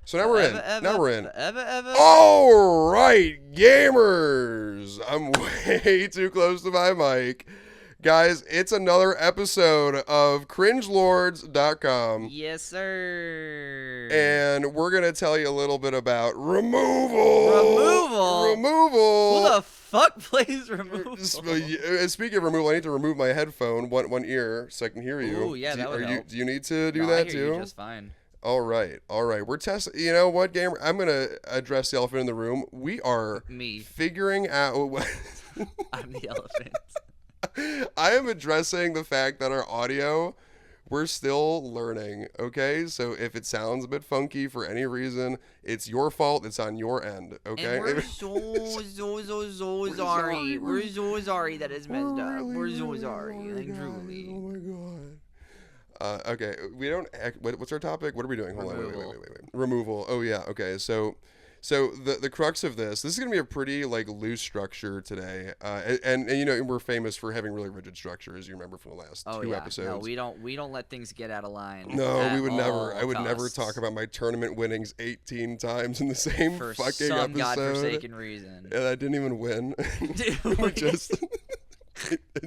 So now we're in. Now we're in. All right, gamers. I'm way too close to my mic. Guys, it's another episode of cringelords.com. Yes, sir. And we're going to tell you a little bit about removal. Who the fuck plays removal? Speaking of removal, I need to remove my headphone, one ear, so I can hear you. Oh, yeah, that would help. Do you need to do that I too? hear you just fine. All right. We're testing. You know what, gamer? I'm going to address the elephant in the room. We are figuring out. I'm the elephant. I am addressing the fact that our audio, we're still learning, okay? So if it sounds a bit funky for any reason, it's your fault. It's on your end, okay? And we're so sorry. We're so sorry that it's messed up. We're so sorry. Like, truly. Oh, my God. Okay, we don't. What's our topic? What are we doing? Hold on. Wait. Removal. Oh yeah. Okay. So the crux of this is gonna be a pretty loose structure today. And you know we're famous for having really rigid structure, as you remember from the last two episodes. No, we don't let things get out of line. No, we would never. I would never talk about my tournament winnings 18 times in the same for fucking some episode. godforsaken reason. And I didn't even win. We're just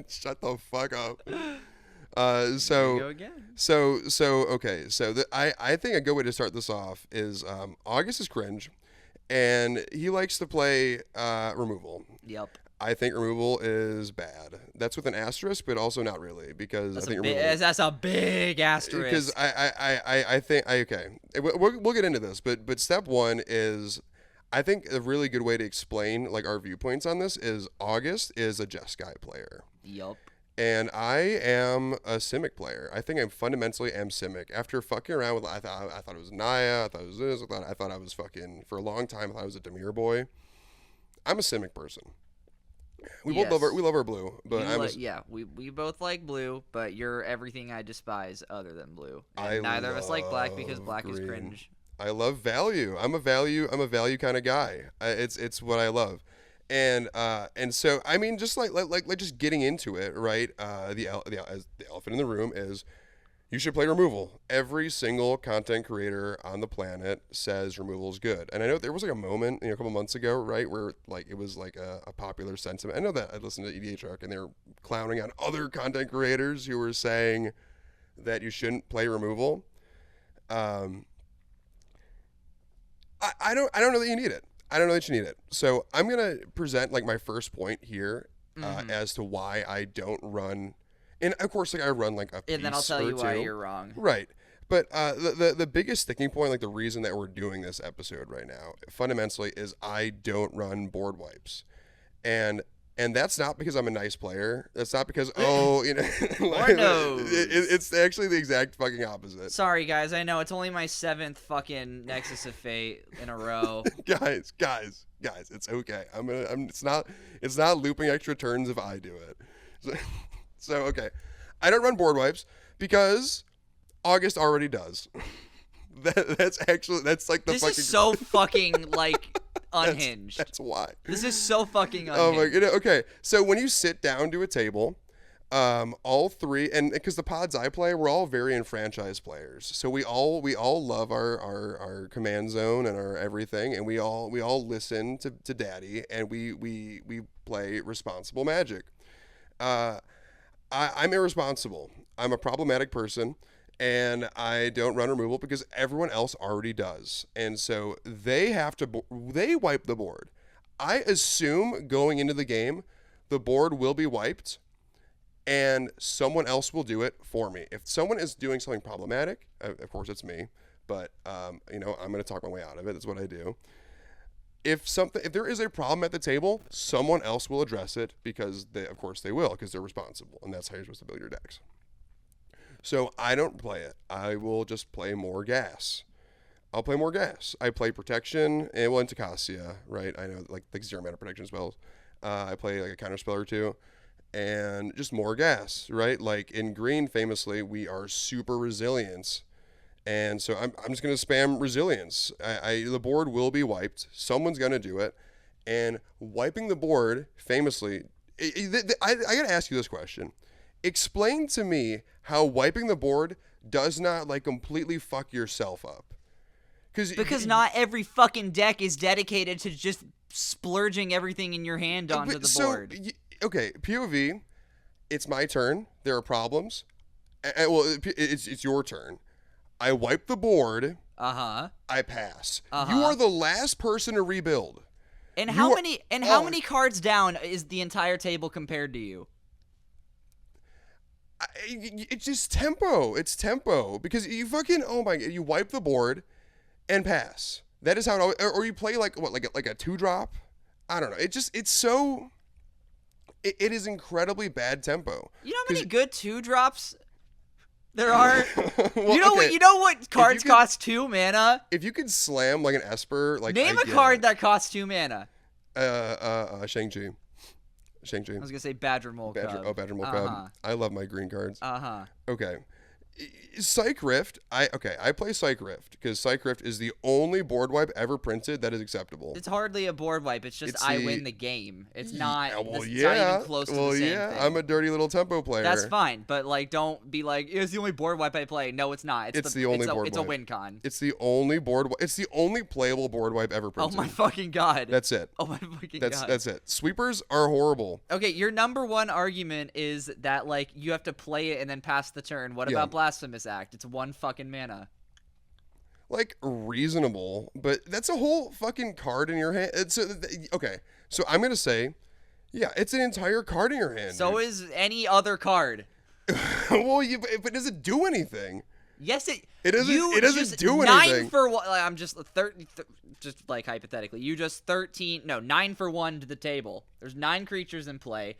shut the fuck up. Okay. So I think a good way to start this off is August is cringe, and he likes to play removal. Yep. I think removal is bad. That's with an asterisk, but also not really, because that's I think that's a big asterisk. Because I think okay, we'll get into this, but step one is, I think a really good way to explain our viewpoints on this is August is a Jeskai player. Yup. And I am a Simic player. I think I fundamentally am Simic. After fucking around with, I thought it was Naya. I thought it was this. I thought I was fucking, for a long time, I thought I was a Demir boy. I'm a Simic person. We both love our blue, but we both like blue, but you're everything I despise other than blue. And neither of us like black because black is cringe. I love value. I'm a value kind of guy. It's what I love. And so I mean, just like just getting into it, right? The elephant in the room is you should play removal. Every single content creator on the planet says removal is good. And I know there was a moment, a couple months ago, right, where it was a popular sentiment. I know that I listened to EDH Arc and they were clowning on other content creators who were saying that you shouldn't play removal. I don't know that you need it. I don't know that you need it. So I'm going to present my first point here as to why I don't run. And of course, I run a piece and then I'll tell you why you're wrong. Right. But the biggest sticking point, the reason that we're doing this episode right now, fundamentally, is I don't run board wipes. And that's not because I'm a nice player. That's not because, it's actually the exact fucking opposite. Sorry, guys. I know it's only my 7th fucking Nexus of Fate in a row. guys, it's okay. It's not looping extra turns if I do it. So okay. I don't run board wipes because August already does. That's the this fucking. This is so fucking unhinged. That's why. This is so fucking unhinged. Oh my god. Okay. So when you sit down to a table, all three, and because the pods I play, we're all very enfranchised players. So we all love our command zone and our everything, and we all listen to daddy, and we play responsible Magic. I'm irresponsible. I'm a problematic person. And I don't run removal because everyone else already does. And so they wipe the board. I assume going into the game, the board will be wiped and someone else will do it for me. If someone is doing something problematic, of course it's me, but I'm going to talk my way out of it. That's what I do. If there is a problem at the table, someone else will address it because of course they will, because they're responsible. And that's how you're supposed to build your decks. So I don't play it. I will just play more gas. I'll play more gas. I play protection and into Cassia, right? I know like 0 mana protection spells. I play a counter spell or two, and just more gas, right? Like in green, famously, we are super resilience, and so I'm just gonna spam resilience. The board will be wiped. Someone's gonna do it, and wiping the board famously. I gotta ask you this question. Explain to me how wiping the board does not completely fuck yourself up. Because not every fucking deck is dedicated to just splurging everything in your hand onto the board. Okay, POV, it's my turn. There are problems. Well, it's your turn. I wipe the board. I pass. You are the last person to rebuild. And how many cards down is the entire table compared to you? It's just tempo. It's tempo because you fucking you wipe the board and pass. That is how it. Or you play like a 2-drop. I don't know. It is incredibly bad tempo. You know how many good 2-drops there are? Well, you know what cards cost 2 mana? If you could slam like an Esper, like name a card that costs 2 mana. Shang-Chi. I was gonna say Badger Mole Cub. Badger Mole Cub. I love my green cards. Okay. Psych Rift, I play Psych Rift because Psych Rift is the only board wipe ever printed that is acceptable. It's hardly a board wipe. It's just I win the game. It's not. It's not even close to the same thing. I'm a dirty little tempo player. That's fine, but like, don't be like, it's the only board wipe I play. No, it's not. It's the only board wipe. It's a win con. It's the only board wipe. It's the only playable board wipe ever printed. Oh my fucking god. That's it. Oh my fucking god. God. That's it. Sweepers are horrible. Okay, your number one argument is that like you have to play it and then pass the turn. What about Blasphemous Act? It's 1 fucking mana. Like, reasonable, but that's a whole fucking card in your hand. Okay, so I'm gonna say, yeah, it's an entire card in your hand. So is any other card. Well, but it doesn't do anything. Yes, it doesn't. It doesn't do anything. 9 for 1. I'm just 30. Just like hypothetically, you just 9 for 1 to the table. There's 9 creatures in play.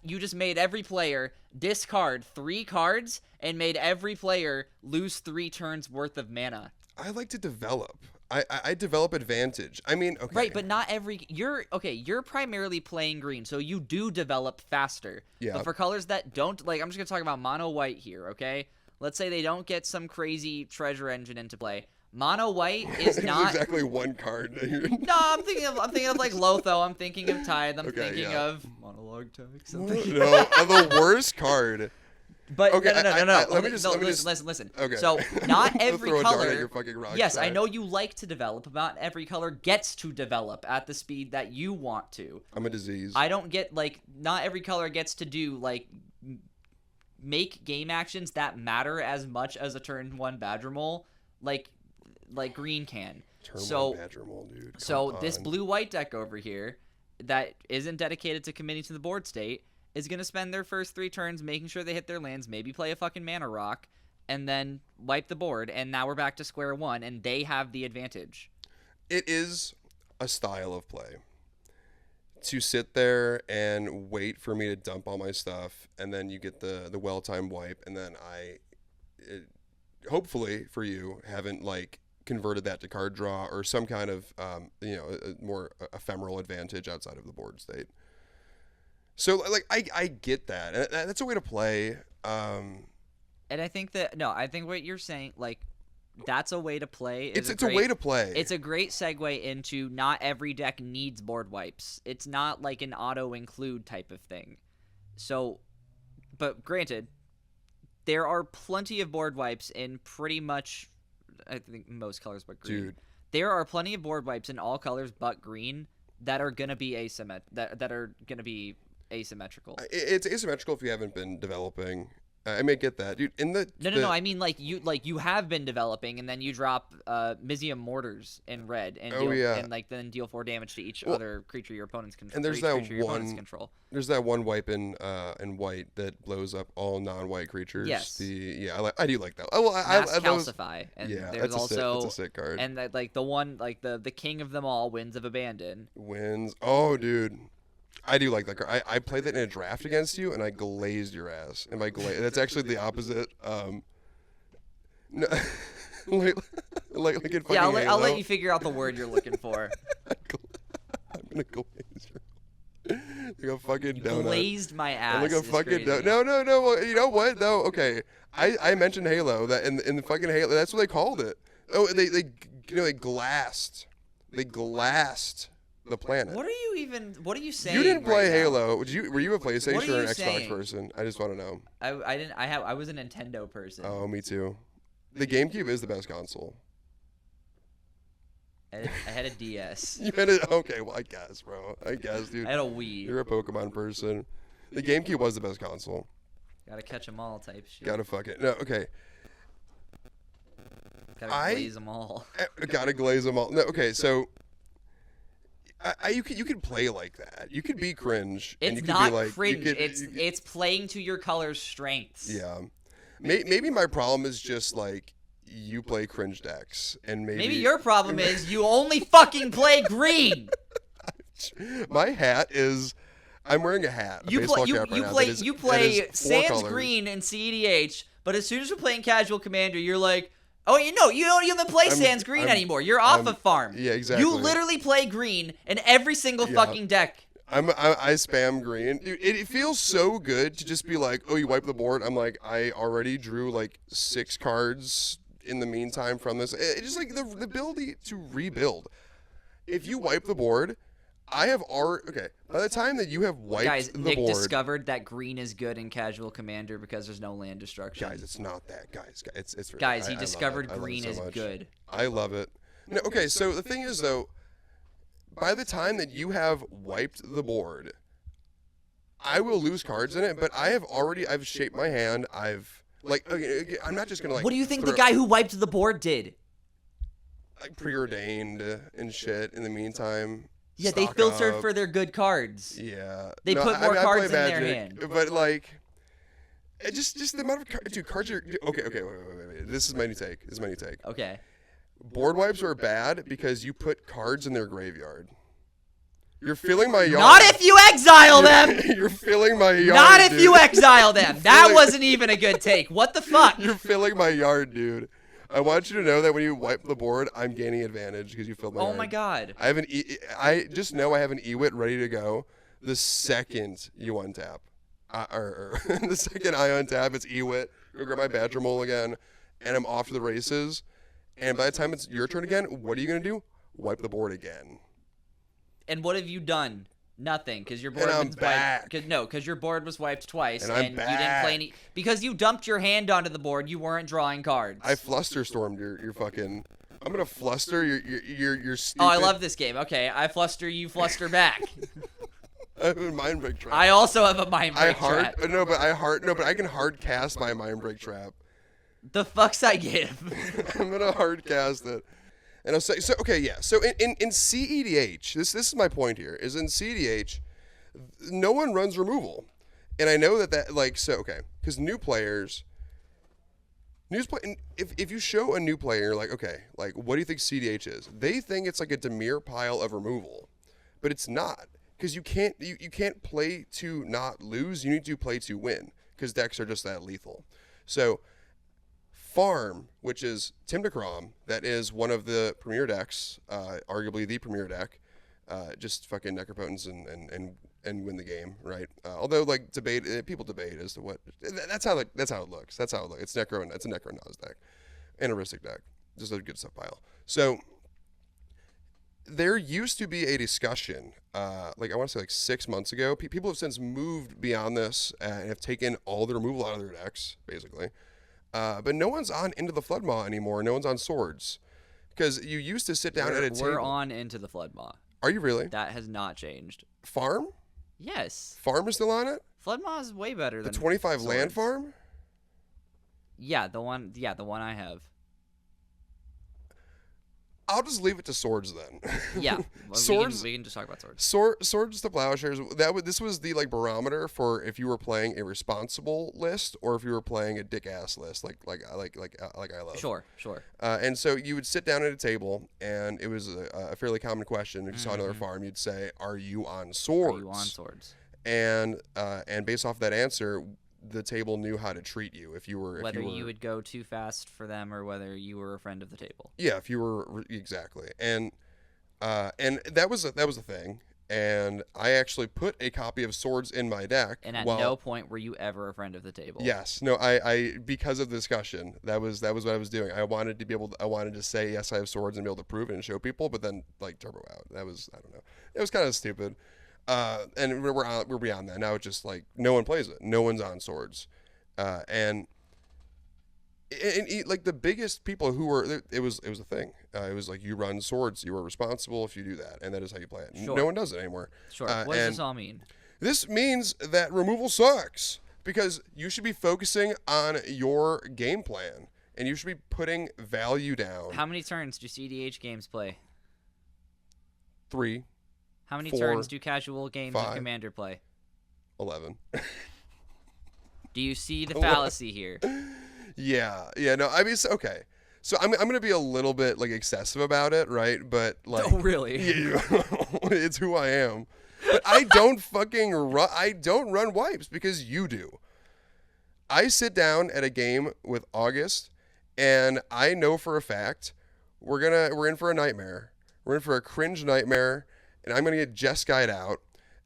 You just made every player discard 3 cards and made every player lose 3 turns worth of mana. I like to develop. I develop advantage. I mean, okay. Right, but not every. You're primarily playing green, so you do develop faster. Yeah. But for colors that don't, like, I'm just gonna talk about mono white here. Okay. Let's say they don't get some crazy treasure engine into play. Mono white is not exactly 1 card. No, I'm thinking of like Lotho. I'm thinking of Tithe. I'm thinking of Monologue Text. No, the worst card. But okay, no. Listen. Okay. So not every color. Yes, I know you like to develop, but not every color gets to develop at the speed that you want to. I'm a disease. I don't get not every color gets to do make game actions that matter as much as a turn 1 Badger Mole, like green can. Turn 1 Badger Mole, dude. So this blue-white deck over here that isn't dedicated to committing to the board state is going to spend their first 3 turns making sure they hit their lands, maybe play a fucking mana rock, and then wipe the board, and now we're back to square one, and they have the advantage. It is a style of play to sit there and wait for me to dump all my stuff, and then you get the well-timed wipe, and then hopefully for you, haven't converted that to card draw or some kind of a more ephemeral advantage outside of the board state. So I get that, and that's a way to play. And I think what you're saying, that's a way to play. It's a way to play. It's a great segue into not every deck needs board wipes. It's not like an auto include type of thing. So, but granted, there are plenty of board wipes in pretty much, I think, most colors but green. Dude. There are plenty of board wipes in all colors but green that are gonna be asymmetrical. It's asymmetrical if you haven't been developing. I may get that, dude. No. I mean, you have been developing, and then you drop Mizium Mortars in red, and then deal 4 damage to each other creature your opponents control. And there's There's that one wipe in white that blows up all non-white creatures. Yes. I do like that. Well, Mass Calcify. And yeah, there's that's a sick card. And that the one the king of them all, Winds of Abandon. Oh, dude. I do like that card. I played that in a draft against you, and I glazed your ass. And by that's actually the opposite. No, like in fucking I'll Halo. let you figure out the word you're looking for. I'm gonna glaze your like a fucking donut. Glazed my ass. Like a fucking donut. No. Well, you know what though? Okay, I mentioned Halo. That in the fucking Halo, that's what they called it. Oh, they glassed. They glassed the planet. What are you saying? You didn't play right Halo. Were you a PlayStation or an Xbox saying? person? I just want to know. I didn't. I was a Nintendo person. Oh, me too. The GameCube is the best console. I had a DS. You had it? Okay, well, I guess, bro. I guess, dude. I had a Wii. You're a Pokemon person. The GameCube was the best console. Gotta catch 'em all type shit. Gotta fuck it. No, okay. Gotta glaze 'em all. Gotta glaze them all. No, okay, so you could play like that. You could be cringe. And It's you could not be like, cringe. You could, It's playing to your color's strengths. yeah. Maybe my problem is just like you play cringe decks, and Maybe your problem is you only fucking play green. My hat is. I'm wearing a hat. A baseball cap right now that is- you that play is 4 Sans colors. green and CEDH, but as soon as we're playing Casual Commander, you're like, oh, you don't even play Sans green anymore. You're off of farm. Yeah, exactly. You literally play green in every single fucking deck. I spam green. Dude, it feels so good to just be like, oh, you wipe the board. I'm like, I already drew like 6 cards in the meantime from this. It's just like the ability to rebuild. If you wipe the board, I have already. Okay, by the time that you have wiped Guys, the Nick board. discovered that green is good in Casual Commander because there's no land destruction. Guys, it's not that. Guys, it's Guys, I he love it. discovered I love it green so is much. good. I love it. No, okay, so the thing is though, by the time that you have wiped the board, I will lose cards in it, but I've shaped my hand. Okay, I'm not just gonna like. What do you think the throw- guy who wiped the board did? like preordained and shit in the meantime? Yeah, they stock filtered up. for their good cards. Yeah. They put more I cards play in their Magic, hand. But like, it just the amount of cards. Dude, cards are okay. Wait. This is my new take. Okay. Board wipes are bad because you put cards in their graveyard. You're filling my yard. Not if you exile them! You're filling my yard. Not if dude. you exile them! That filling- wasn't even a good take. What the fuck? You're filling my yard, dude. I want you to know that when you wipe the board, I'm gaining advantage because you filled my Oh yard. my god. I have I just know I have an Ewit ready to go the second you untap. The second I untap, it's Ewit. Go grab my Badger Mole again, and I'm off to the races. And by the time it's your turn again, what are you gonna do? Wipe the board again. And what have you done? Nothing, because your board And I'm was back. wiped. Because your board was wiped twice, And I'm you didn't play any. Because you dumped your hand onto the board, you weren't drawing cards. I flusterstormed your fucking. I'm gonna fluster your stupid. Oh, I love this game. Okay, I fluster, you fluster back. I have a mind break trap. I also have a mind break trap. But I can hard cast my mind break trap. The fucks I give. I'm gonna hard cast it. And I'll say, so okay, yeah. So in CEDH, this is my point here, is in CEDH, no one runs removal. And I know that like, so, okay, because if you show a new player, like, okay, like, what do you think CDH is? They think it's like a Dimir pile of removal, but it's not, because you can't play to not lose, you need to play to win, because decks are just that lethal. So Farm, which is Timdakram, that is one of the premier decks, arguably the premier deck. Just fucking Necropotence and win the game, right? Although like people debate as to what that's how it looks. It's it's a Necro deck, and a Ristic deck, just a good stuff pile. So there used to be a discussion, like I want to say like 6 months ago. People have since moved beyond this and have taken all the removal out of their decks, basically. But no one's on Into the Floodmaw anymore. No one's on Swords. Because you used to sit down at a table. We're on Into the Floodmaw. Are you really? That has not changed. Farm? Yes. Farm is still on it? Floodmaw is way better The than 25 Swords. land farm? Yeah, the one I have. I'll just leave it to Swords then. Yeah. Well, Swords. We can just talk about Swords. Swords to Plowshares. This was the like barometer for if you were playing a responsible list or if you were playing a dick ass list, like I love. Sure. And so you would sit down at a table, and it was a fairly common question. If you saw another farm, you'd say, "Are you on Swords?" Are you on Swords? And based off that answer, the table knew how to treat you if you were Whether you would go too fast for them or whether you were a friend of the table. Yeah, if you were exactly. And that was a thing. And I actually put a copy of Swords in my deck. And at no point were you ever a friend of the table. Yes. No, I because of the discussion, that was what I was doing. I wanted to say yes, I have Swords and be able to prove it and show people, but then like turbo out. That was, I don't know. It was kind of stupid. And we're beyond that. Now it's just like no one plays it. No one's on Swords. And like the biggest people who were it was a thing. It was like you run swords, you are responsible if you do that, and that is how you play it. Sure. No one does it anymore. Sure. What does this all mean? This means that removal sucks because you should be focusing on your game plan and you should be putting value down. How many turns do CDH games play? 3. How many 4, turns do casual games 5, of Commander play? 11. Do you see the fallacy here? Yeah. No, I mean, okay. So I'm gonna be a little bit like excessive about it, right? But like, Oh, really? Yeah, it's who I am. But I don't fucking run. I don't run wipes because you do. I sit down at a game with August, and I know for a fact we're in for a nightmare. We're in for a cringe nightmare, and I'm gonna get Jeskai'd out,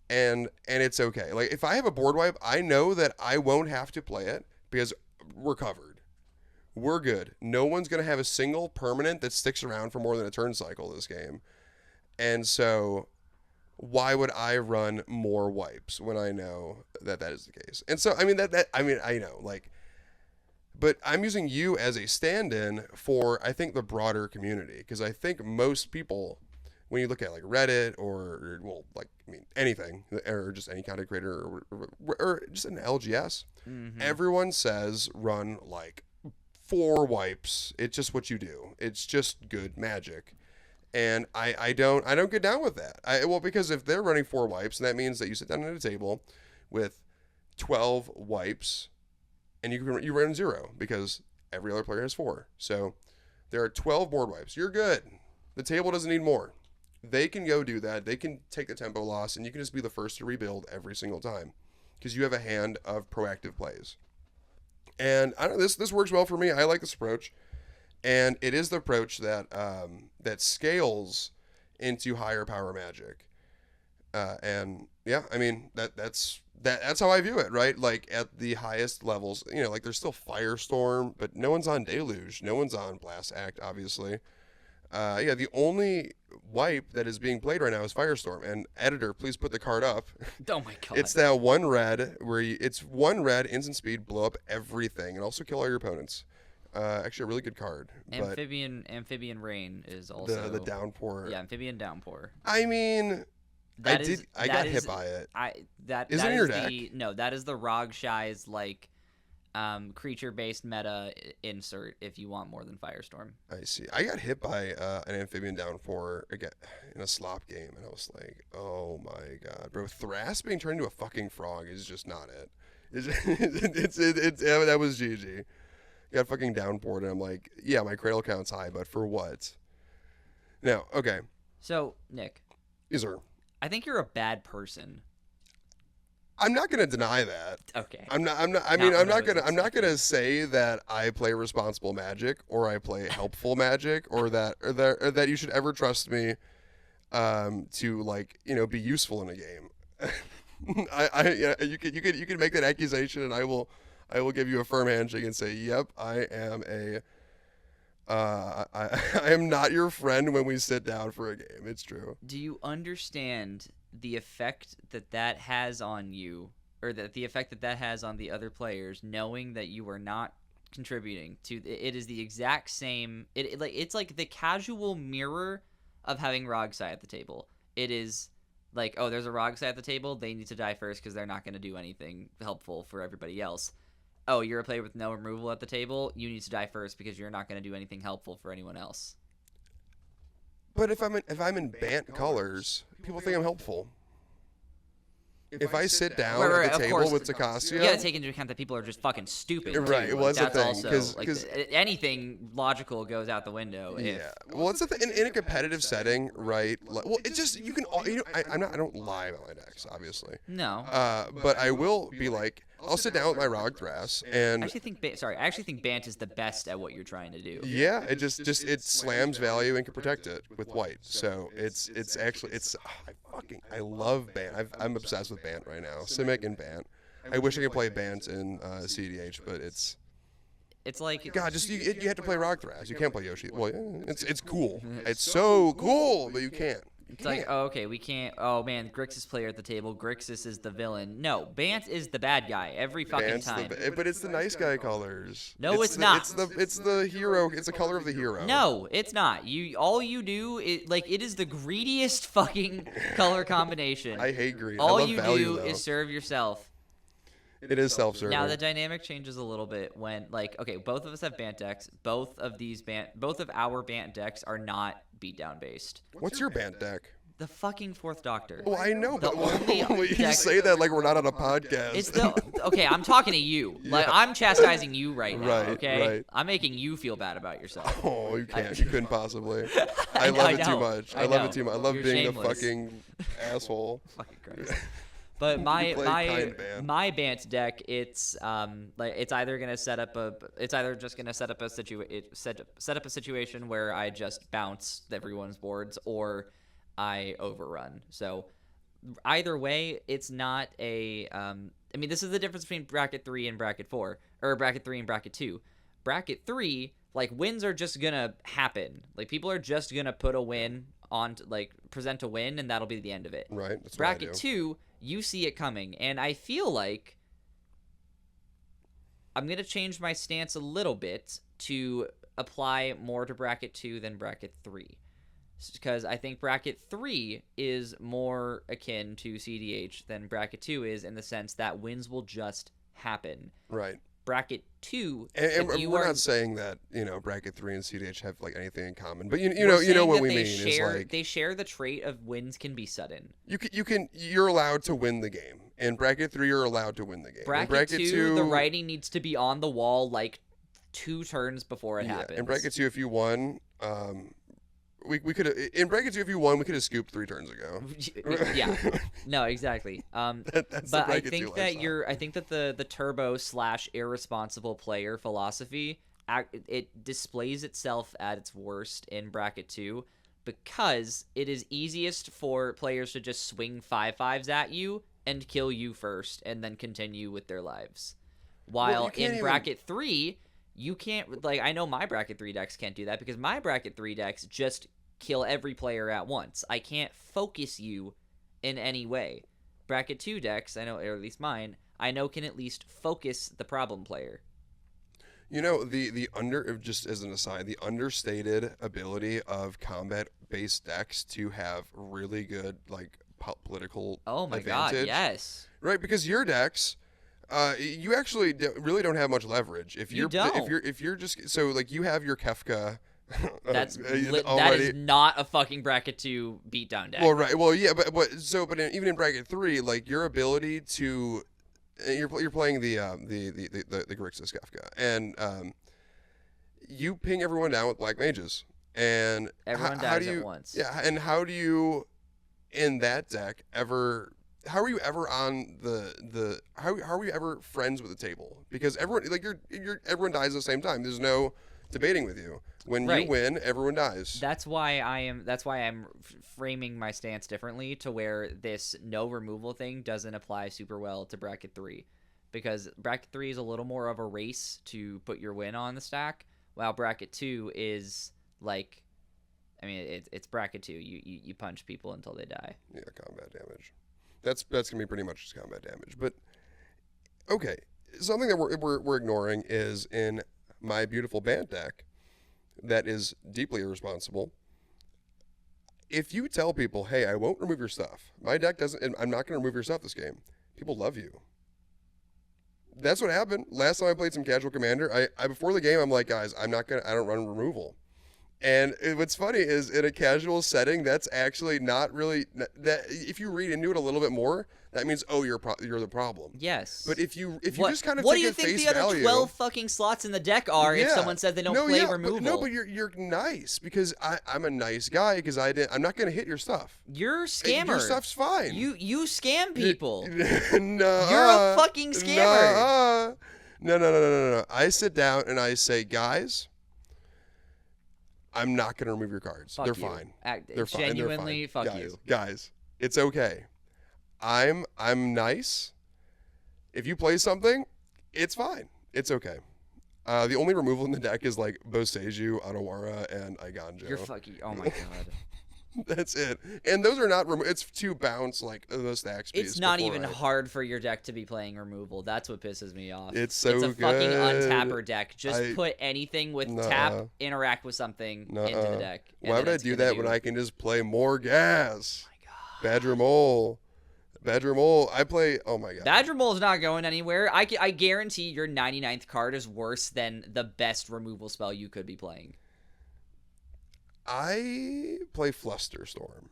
and it's okay. Like if I have a board wipe, I know that I won't have to play it because we're covered. We're good. No one's gonna have a single permanent that sticks around for more than a turn cycle this game, and so why would I run more wipes when I know that is the case? And so I mean I know like. But I'm using you as a stand-in for, I think, the broader community. Because I think most people, when you look at, like, Reddit or, well, like, I mean, anything, or just any content creator, or just an LGS, everyone says run, like, 4 wipes. It's just what you do. It's just good magic. And I don't get down with that. Well, because if they're running 4 wipes, and that means that you sit down at a table with 12 wipes, and you run 0 because every other player has 4. So there are 12 board wipes. You're good. The table doesn't need more. They can go do that. They can take the tempo loss, and you can just be the first to rebuild every single time because you have a hand of proactive plays. And I don't know, this works well for me. I like this approach, and it is the approach that that scales into higher power magic. And yeah, I mean that's how I view it, right? Like at the highest levels, you know, like there's still Firestorm, but no one's on Deluge, no one's on Blast Act, obviously. Yeah, the only wipe that is being played right now is Firestorm. And editor, please put the card up. Oh my god! It's that 1 red where it's 1 red, instant speed, blow up everything, and also kill all your opponents. Actually, a really good card. Amphibian Rain is also the downpour. Yeah, Amphibian Downpour. I mean. I got hit by it. That is that in your is deck? No, that is the Rogshai's like creature-based meta insert if you want more than Firestorm. I see. I got hit by an Amphibian Downpour again in a slop game, and I was like, "Oh my god, bro! Thras being turned into a fucking frog is just not it. That was GG. Got fucking downpoured, and I'm like, yeah, my cradle count's high, but for what? Now, okay. So, Nick. Is there? I think you're a bad person. I'm not gonna deny that. Okay. I'm not gonna say that I play responsible Magic or I play helpful Magic or that you should ever trust me, to like be useful in a game. You can make that accusation and I will give you a firm handshake and say, yep, I am I am not your friend when we sit down for a game. It's true. Do you understand the effect that has on you, or the effect that has on the other players, knowing that you are not contributing to it? Is the exact same. It's like the casual mirror of having Rogsai at the table. It is like, oh, there's a Rogsai at the table. They need to die first because they're not going to do anything helpful for everybody else. Oh, you're a player with no removal at the table. You need to die first because you're not going to do anything helpful for anyone else. But if I'm in Bant colors, people think I'm helpful. If I sit down at the table with Takasia, you gotta take into account that people are just fucking stupid. Right, too. well, that's the thing. Also, like, anything logical goes out the window. Yeah, well, it's the thing in a competitive setting, right? Like, well, it's just you can. I don't lie about my decks, obviously. No. But I will be like, I'll sit down with my Rogthras and. I actually think Bant is the best at what you're trying to do. Yeah, it just it slams value and can protect it with white. So I love Bant. I'm obsessed with Bant right now. Simic and Bant. I wish I could play Bant in CDH, but it's like God. Just you have to play Rogthras. You can't play Yoshi. Well, yeah, it's cool. It's so cool, but you can't. It's like, oh, okay, we can't. Oh man, Grixis player at the table. Grixis is the villain. No, Bant is the bad guy every fucking time. But it's the nice guy colors. No, it's not. It's the hero. It's the color of the hero. No, it's not. All you do is like it is the greediest fucking color combination. I hate green. All I love you value, do though. is serve yourself. It is self-serving. Now the dynamic changes a little bit when okay, both of us have Bant decks. Both of our Bant decks are not beatdown based. What's your Bant deck? The fucking Fourth Doctor. Well, I know, but only you deck- say that like we're not on a podcast. It's the okay. I'm talking to you. Like I'm chastising you right now. Right, Okay. right. I'm making you feel bad about yourself. Oh, you can't. You couldn't possibly. I love it too know. much. I I love know. it too much. I love You're being shameless. a fucking asshole. Fucking Christ. But play kind Bant. my Bant deck, it's it's either just gonna set up a situation where I just bounce everyone's boards or I overrun. So either way, it's not a I mean, this is the difference between bracket 3 and bracket 4, or bracket 3 and bracket 2. Bracket 3, like, wins are just gonna happen. Like, people are just gonna put a win on, like, present a win, and that'll be the end of it. Right. That's Bracket what I do. 2, you see it coming, and I feel like I'm gonna change my stance a little bit to apply more to bracket 2 than bracket 3. Because I think bracket 3 is more akin to CDH than bracket 2 is, in the sense that wins will just happen. Right. Bracket 2, And we're not saying that bracket 3 and CDH have like anything in common, but you know what we mean is like they share the trait of wins can be sudden. You're allowed to win the game. In bracket 3, you're allowed to win the game. Bracket 2, the writing needs to be on the wall like 2 turns before it happens. In bracket 2, if you won, we could have in bracket 2 if you won, we could have scooped 3 turns ago. Yeah, no, exactly. That's but the I bracket 2 think that lifestyle. I think that the turbo / irresponsible player philosophy, it displays itself at its worst in bracket 2, because it is easiest for players to just swing 5/5s at you and kill you first, and then continue with their lives. While in bracket 3, you can't, like, I know my bracket 3 decks can't do that, because my bracket 3 decks just kill every player at once. I can't focus you in any way. Bracket 2 decks, I know, or at least mine, I know can at least focus the problem player. Just as an aside, the understated ability of combat-based decks to have really good, like, political Oh my advantage. god, yes. Right, because your decks, you actually really don't have much leverage. If You you're don't. if you're just so like you have your Kefka. That already. is not a fucking bracket 2 beatdown deck. Well, right. Well, yeah, but even in bracket 3, like your ability to, you're playing the Grixis Kefka, and you ping everyone down with black mages, and Everyone how dies do you, at once. Yeah, and how do you, in that deck, ever? How are you ever on how are you ever friends with the table? Because everyone everyone dies at the same time. There's no debating with you. When Right. you win, everyone dies. That's why I'm framing my stance differently, to where this no removal thing doesn't apply super well to bracket 3, because bracket 3 is a little more of a race to put your win on the stack, while bracket 2 is like, I mean, it's bracket 2. You punch people until they die. Yeah, combat damage. That's gonna be pretty much just combat damage. But okay, something that we're ignoring is in my beautiful Bant deck that is deeply irresponsible. If you tell people, hey, I won't remove your stuff, my deck doesn't, and I'm not going to remove your stuff this game, people love you. That's what happened. Last time I played some casual commander, I before the game, I'm like, guys, I don't run removal. And what's funny is in a casual setting, that's actually not really, that if you read into it a little bit more, that means, oh, you're the problem. Yes. But if you just kind of what take do you at think face the other value, 12 fucking slots in the deck are if Yeah. someone says they don't play removal? But you're nice, because I'm a nice guy, because I'm not gonna hit your stuff. You're a scammer. Your stuff's fine. You scam people. No. You're a fucking scammer. No. I sit down and I say, guys, I'm not gonna remove your cards. Fuck They're you. fine. Genuinely, They're fine. They're fine. fuck guys, you. Guys, it's okay. I'm nice. If you play something, it's fine. It's okay. The only removal in the deck is like Boseiju, Anawara, and Iganjo. You're fucking. Oh my god. That's it. And those are not. It's 2 bounce like the stack speed. It's not even hard for your deck to be playing removal. That's what pisses me off. It's so It's a good. fucking untapper deck. Just I- put anything with Nuh-uh. tap, interact with something into the deck. and Why then would I it's do gonna that when I can just play more gas? Badger Mole. I play. Oh my god. Badger Mole's not going anywhere. I guarantee your 99th card is worse than the best removal spell you could be playing. I play Flusterstorm.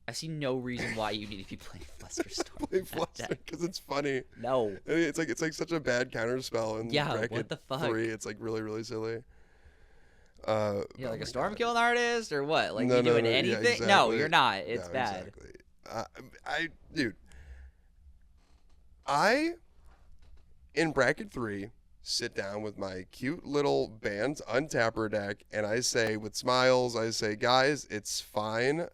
I see no reason why you need to be playing Flusterstorm. Play Fluster because it's funny. No. It's like such a bad counter spell in bracket what the fuck? 3. It's like really silly. You're like a storm killing artist or what? Like No, you no, doing no, yeah, anything? exactly. No, you're not. It's No, bad. Exactly. Dude. In bracket 3, sit down with my cute little Band's Untapper deck, and I say with smiles, I say, guys, it's fine.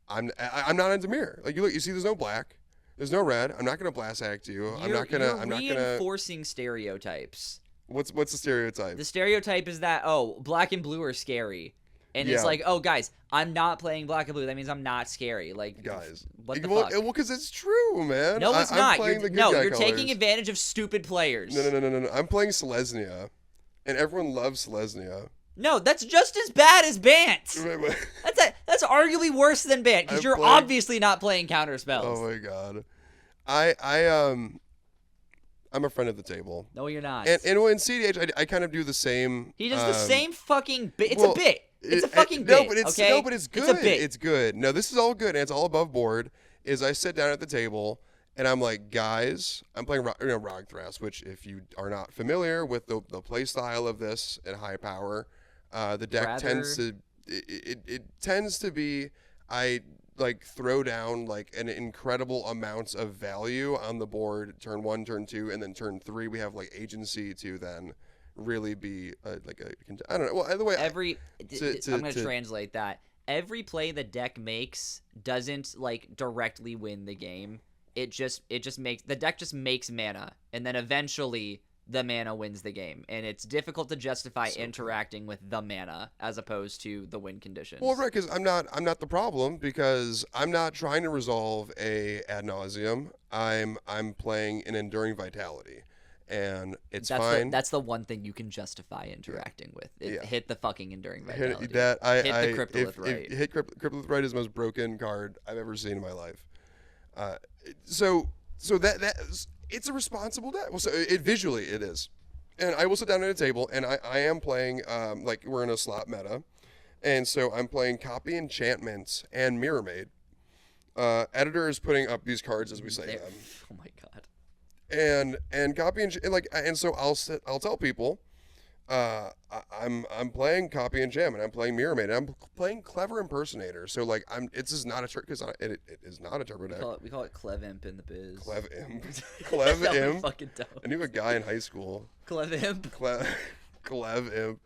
I'm not into mirror. Like you see, there's no black, there's no red. I'm not gonna blast act you. I'm not gonna. Reinforcing stereotypes. What's the stereotype? The stereotype is that black and blue are scary, and it's Yeah. like, guys, I'm not playing black and blue. That means I'm not scary. Like, Guys, what the well, fuck? because it's true, man. No, it's I'm not. playing the good No, guy you're taking colors. advantage of stupid players. No. I'm playing Selesnya, and everyone loves Selesnya. No, that's just as bad as Bant. Wait, wait. That's arguably worse than Bant because I'm you're playing- obviously not playing counter spells. Oh my god, I'm a friend of the table, No, you're not. and in CDH I kind of do the same. He does the same fucking bit. It's well, a bit. It's a it- fucking no, bit. but it's okay? no, but it's good. It's a bit. It's good. No, this is all good, and it's all above board. Is I sit down at the table and I'm like, guys, I'm playing Rogthras, which if you are not familiar with the play style of this at high power, the deck tends to it tends to be I like throw down like an incredible amounts of value on the board turn 1, turn 2, and then turn 3 we have like agency to then really be like a I don't know. Well, either way, I'm going to translate that. Every play the deck makes doesn't like directly win the game. It just makes the deck just makes mana, and then eventually the mana wins the game. And it's difficult to justify interacting with the mana as opposed to the win conditions. Well, right, because I'm not the problem because I'm not trying to resolve a ad nauseum. I'm playing an enduring vitality, and it's fine. That's the one thing you can justify interacting with. Hit the fucking enduring vitality. Hit the Cryptolith Right. Hit Cryptolith Right is the most broken card I've ever seen in my life. So that it's a responsible deck. Well, so visually it is, and I will sit down at a table and I am playing like we're in a slot meta, and so I'm playing Copy Enchantments and Mirror Maid. Editor is putting up these cards as we say them. Oh my god. And Copy and so I'll tell people, I'm playing Copy Enchantment, I'm playing Mirror Maid, I'm playing Clever Impersonator. So like it's just not a because it is not a turbo deck. We call it Clev Imp in the biz. Clev Imp, Clev That would Imp. fucking dope. I knew a guy in high school. Clev Imp. Clev Imp.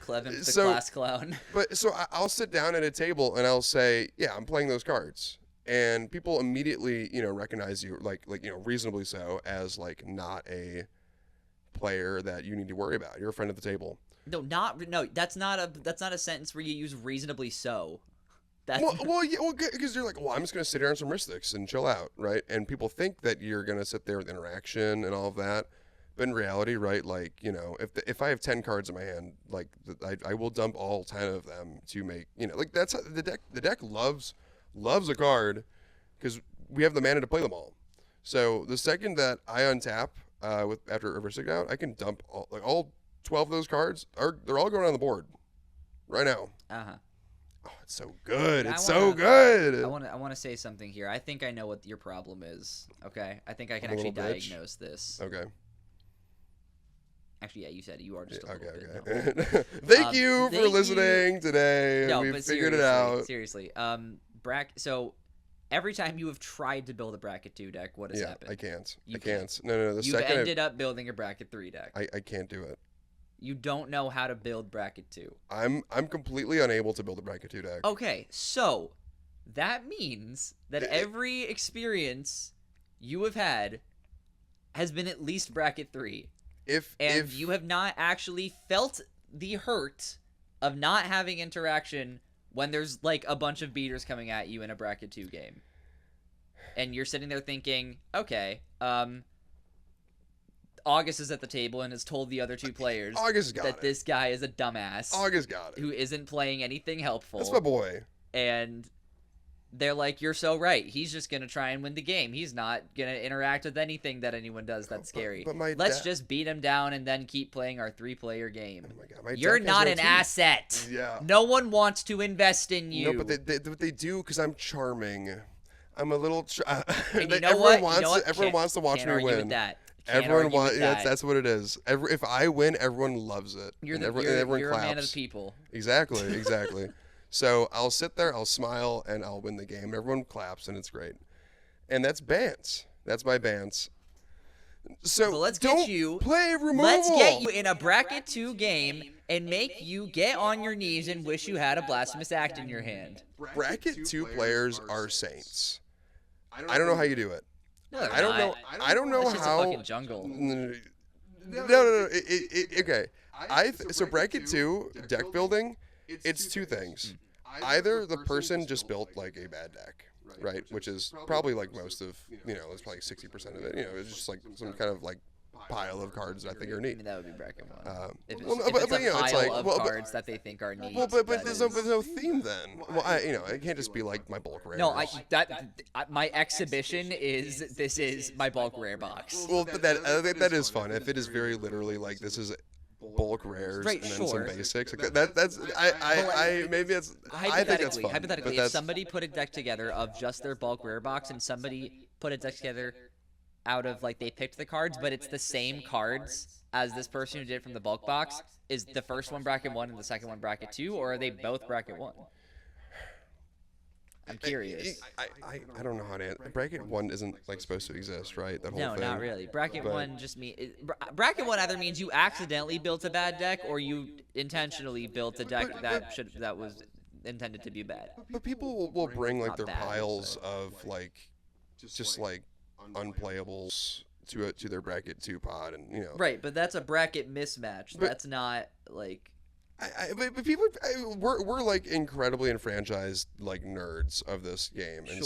Clev Imp's the So- class clown. But so I'll sit down at a table and I'll say, yeah, I'm playing those cards. And people immediately, recognize you like reasonably so as like not a player that you need to worry about. You're a friend at the table. No, that's not a sentence where you use reasonably so. That's Because you're like, well, I'm just gonna sit here on some Mystics and chill out, right? And people think that you're gonna sit there with interaction and all of that, but in reality, right? Like, if I have 10 cards in my hand, like I will dump all 10 of them to make, like that's how the deck loves a card because we have the mana to play them all. So the second that I untap after reversing out, I can dump all 12 of those cards they're all going on the board right now. Uh-huh. Oh, it's so good. I It's wanna- so good. I want to say something here. I think I know what your problem is. Okay? I think I can I'm a actually little bitch. diagnose this. Okay. Actually, yeah, you said it. You are just a little bit. Okay. Thank you for thank you. listening today. No, we but figured it out. Seriously. So every time you have tried to build a bracket 2 deck, what has happened? I can't. You I can't. can't. No. The You've second ended up building a bracket 3 deck. I can't do it. You don't know how to build bracket 2. I'm completely unable to build a bracket 2 deck. Okay, so that means that every experience you have had has been at least bracket 3. If You have not actually felt the hurt of not having interaction when there's like a bunch of beaters coming at you in a bracket 2 game. And you're sitting there thinking, okay, August is at the table and has told the other 2 players that this guy is a dumbass. August got it. Who isn't playing anything helpful. That's my boy. And they're like, you're so right. He's just going to try and win the game. He's not going to interact with anything that anyone does that's scary. Let's just beat him down and then keep playing our 3-player game. Oh my God, you're not an asset. Yeah. No one wants to invest in you. No, but they do because I'm charming. I'm a little. And you know what? Everyone wants to watch me win. Everyone wants. That's what it is. If I win, everyone loves it. Everyone you're claps. a man of the people. Exactly. So I'll sit there, I'll smile, and I'll win the game. Everyone claps, and it's great. And that's Bance. That's my Bance. So let's don't get you play removal. Let's get you in a bracket 2 game and make you get on your knees and wish you had a blasphemous act in your hand. Bracket 2 players are saints. I don't know how you do it. No, I don't know. I don't know It's just how. a fucking jungle. No. Okay. So bracket 2 deck building. It's 2 things. Either the person just built like a bad deck, right? Which is probably like most of, it's probably 60% of it. It's just like some kind of like pile of cards that I think are neat. I mean, that would be bracket 1. If it's it's a pile of cards that they think are neat. But there's no theme then. Well, it can't just be like my bulk rare. No, my exhibition is my bulk rare box. Well, but that is fun. If it is very literally like this is bulk rares right, and then sure. some basics. Like that's I maybe it's I think it's fun. Hypothetically, if somebody put a deck together of just their bulk rare box and somebody put a deck together out of like they picked the cards, but it's the same cards as this person who did it from the bulk box, is the first one bracket 1 and the second one bracket 2, or are they both bracket 1? I'm curious. I don't know how to answer. Bracket 1 isn't like supposed to exist, right? That whole No, thing. not really. Bracket 1 just bracket 1 either means you accidentally built a bad deck or you intentionally built a deck that was intended to be bad. But people will bring like Not their bad, piles of like just like unplayables to their bracket 2 pod, and Right, but that's a bracket mismatch. That's not like. But people, we're like incredibly enfranchised like nerds of this game, and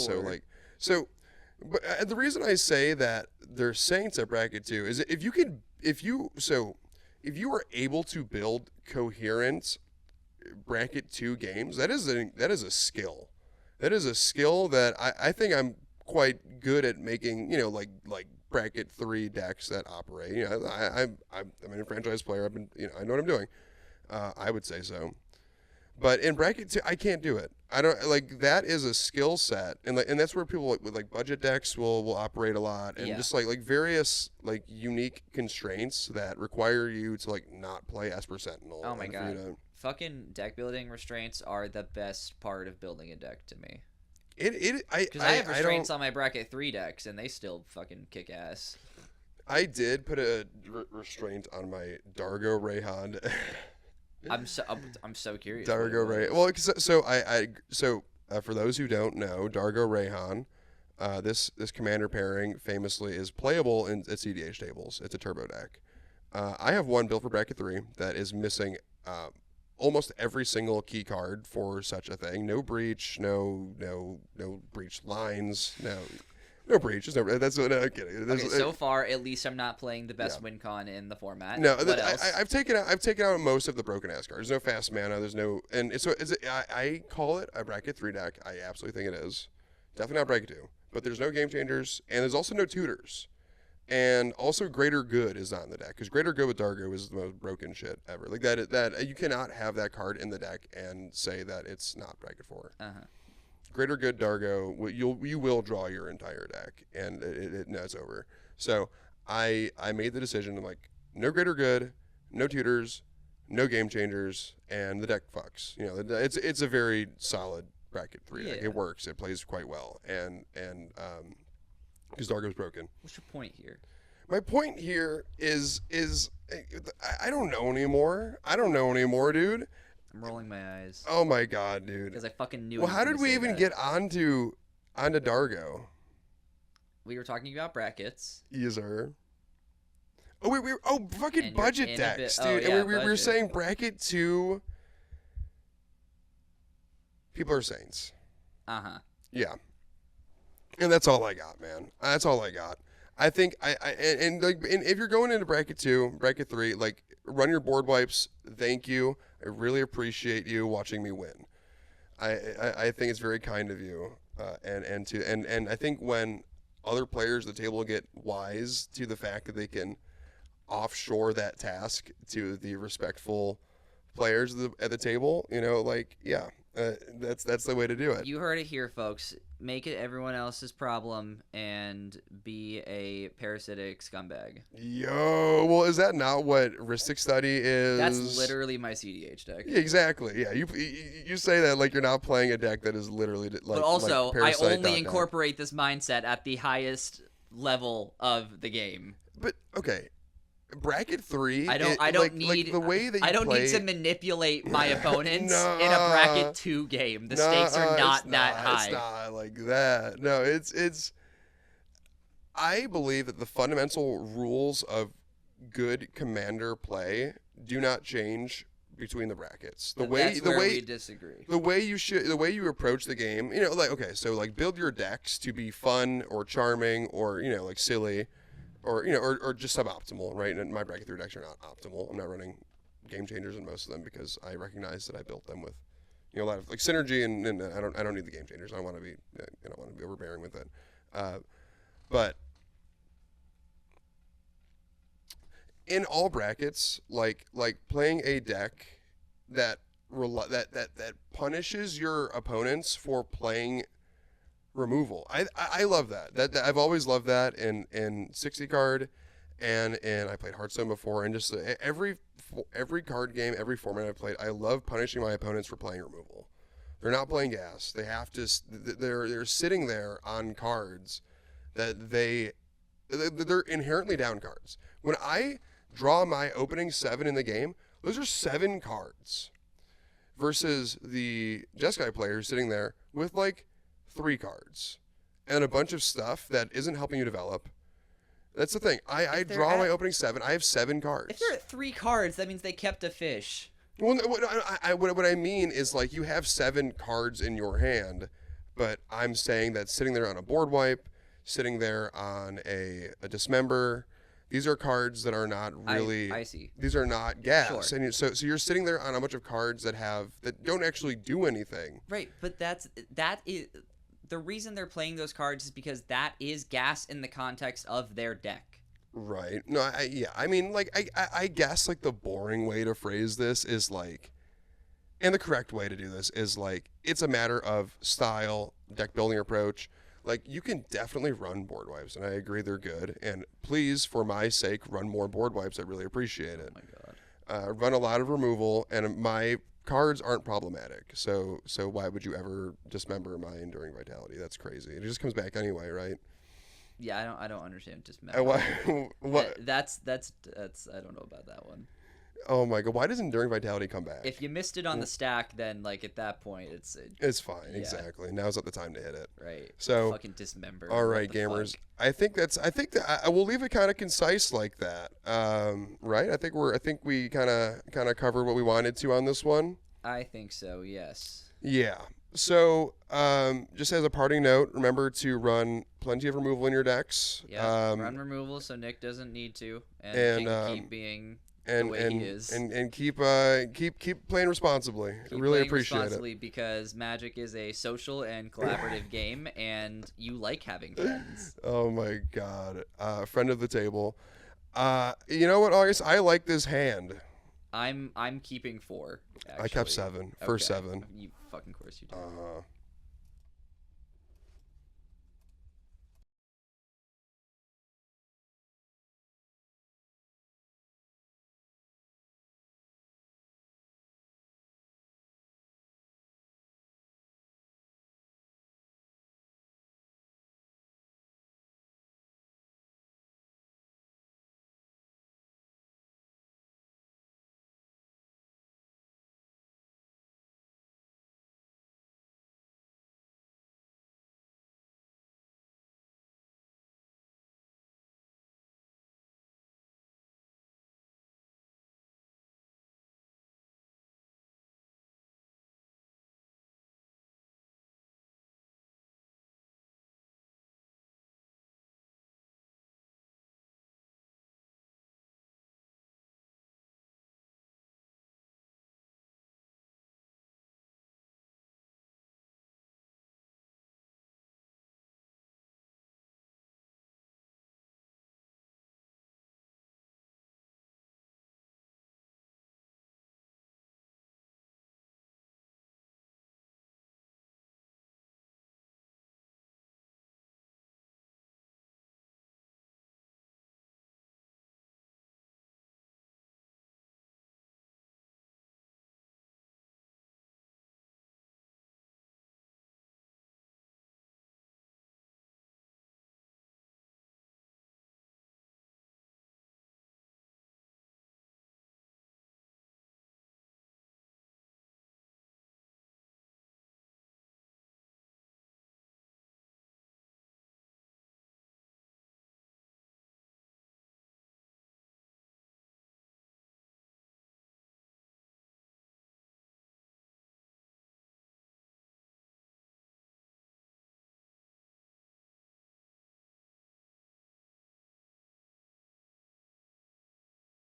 but the reason I say that they're saints at bracket 2 is if you are able to build coherent bracket 2 games, that is a skill. That is a skill that I think I'm quite good at making. Like bracket 3 decks that operate. I'm an enfranchised player. I know what I'm doing. I would say so, but in bracket 2, I can't do it. I don't like that is a skill set, and that's where people with like budget decks will operate a lot, and just like various like unique constraints that require you to like not play Esper Sentinel. Oh my god, fucking deck building restraints are the best part of building a deck to me. Because I have restraints on my bracket 3 decks, and they still fucking kick ass. I did put a restraint on my Dargo Rayhan. I'm so curious. Dargo Ray. Well, so for those who don't know, Dargo Rayhan, this commander pairing famously is playable at CDH tables. It's a turbo deck. I have one built for bracket 3 that is missing almost every single key card for such a thing. No breach, no breach lines, no breach. That's what I'm kidding. Okay, so far, at least I'm not playing the best win con in the format. No, what else? I've taken out most of the broken ass cards. There's no fast mana. There's no, and I call it a bracket 3 deck. I absolutely think it is. Definitely not bracket 2. But there's no game changers, and there's also no tutors. And also Greater Good is not in the deck, because Greater Good with Dargo is the most broken shit ever. Like that you cannot have that card in the deck and say that it's not bracket 4. Greater Good Dargo, you will draw your entire deck, and it's over. So I made the decision. I'm like, no Greater Good, no tutors, no game changers, and the deck fucks. It's a very solid bracket 3 deck. It works. It plays quite well, and because Dargo's broken. What's your point here? My point here is I don't know anymore. I don't know anymore, dude. I'm rolling my eyes. Oh my god, dude. Because I fucking knew. Well, how did we even get onto Dargo? We were talking about brackets. Yes, sir. Oh wait, fucking And budget decks, dude. And we were saying bracket 2 People are saints. Uh-huh. And that's all I got, man. That's all I got. I think and if you're going into bracket 2, bracket 3, like run your board wipes. Thank you. I really appreciate you watching me win. I think it's very kind of you. And I think when other players at the table get wise to the fact that they can offshore that task to the respectful players at the table, that's the way to do it. You heard it here, folks. Make it everyone else's problem and be a parasitic scumbag. Yo, well, is that not what Ristic Study is? That's literally my CDH deck. Yeah, exactly. Yeah, you say that like you're not playing a deck that is literally like. But also, like I only incorporate this mindset at the highest level of the game. But okay, bracket 3. I don't need the way that you I don't play, need to manipulate my opponents Nah. in a bracket 2 game. The stakes are not that high. It's not like that. No, it's. I believe that the fundamental rules of good commander play do not change between the brackets. That's where we disagree. The way you approach the game, like build your decks to be fun or charming or like silly. Or just suboptimal, right? And my bracket 3 decks are not optimal. I'm not running game changers in most of them because I recognize that I built them with, a lot of like synergy, and I don't need the game changers. I don't want to be overbearing with it. But in all brackets, like playing a deck that punishes your opponents for playing removal. I love that. I've always loved that in 60 card, and I played Hearthstone before, and just every card game, every format I've played, I love punishing my opponents for playing removal. They're not playing gas. They have to. They're sitting there on cards that they're inherently down cards. When I draw my opening 7 in the game, those are 7 cards, versus the Jeskai player sitting there with like 3 cards and a bunch of stuff that isn't helping you develop. That's the thing. I draw my opening 7. I have 7 cards. If they're at 3 cards, that means they kept a fish. Well, what I mean is like you have 7 cards in your hand, but I'm saying that sitting there on a board wipe, sitting there on a dismember, these are cards that are not really. I see. These are not gas, Sure. and so you're sitting there on a bunch of cards that don't actually do anything. Right, but that is the reason they're playing those cards is because that is gas in the context of their deck. Right. No, I mean, like, I guess, like, the boring way to phrase this is, like, and the correct way to do this is, like, it's a matter of style, deck building approach. Like, you can definitely run board wipes, and I agree they're good. And please, for my sake, run more board wipes. I really appreciate it. Oh, my God. Run a lot of removal, and my cards aren't problematic. So why would you ever dismember my Enduring Vitality? That's crazy. It just comes back anyway, right? Yeah, I don't understand just What? That's I don't know about that one. Oh my God! Why does Enduring Vitality come back? If you missed it on the stack, then like at that point, it's fine. Yeah. Exactly. Now's not the time to hit it. Right. So fucking dismember. All right, gamers. Fuck? I think that I will leave it kind of concise like that. Right. I think we kind of covered what we wanted to on this one. I think so. Yes. Yeah. So, just as a parting note, remember to run plenty of removal in your decks. Yeah. Run removal so Nick doesn't need to, and can keep being. The way he is. And keep playing responsibly. Keep really playing appreciate responsibly it. Because Magic is a social and collaborative game, and you like having friends. Oh my God, friend of the table. You know what, August? I like this hand. I'm keeping 4. Actually. I kept 7. First 7. You fucking course you did.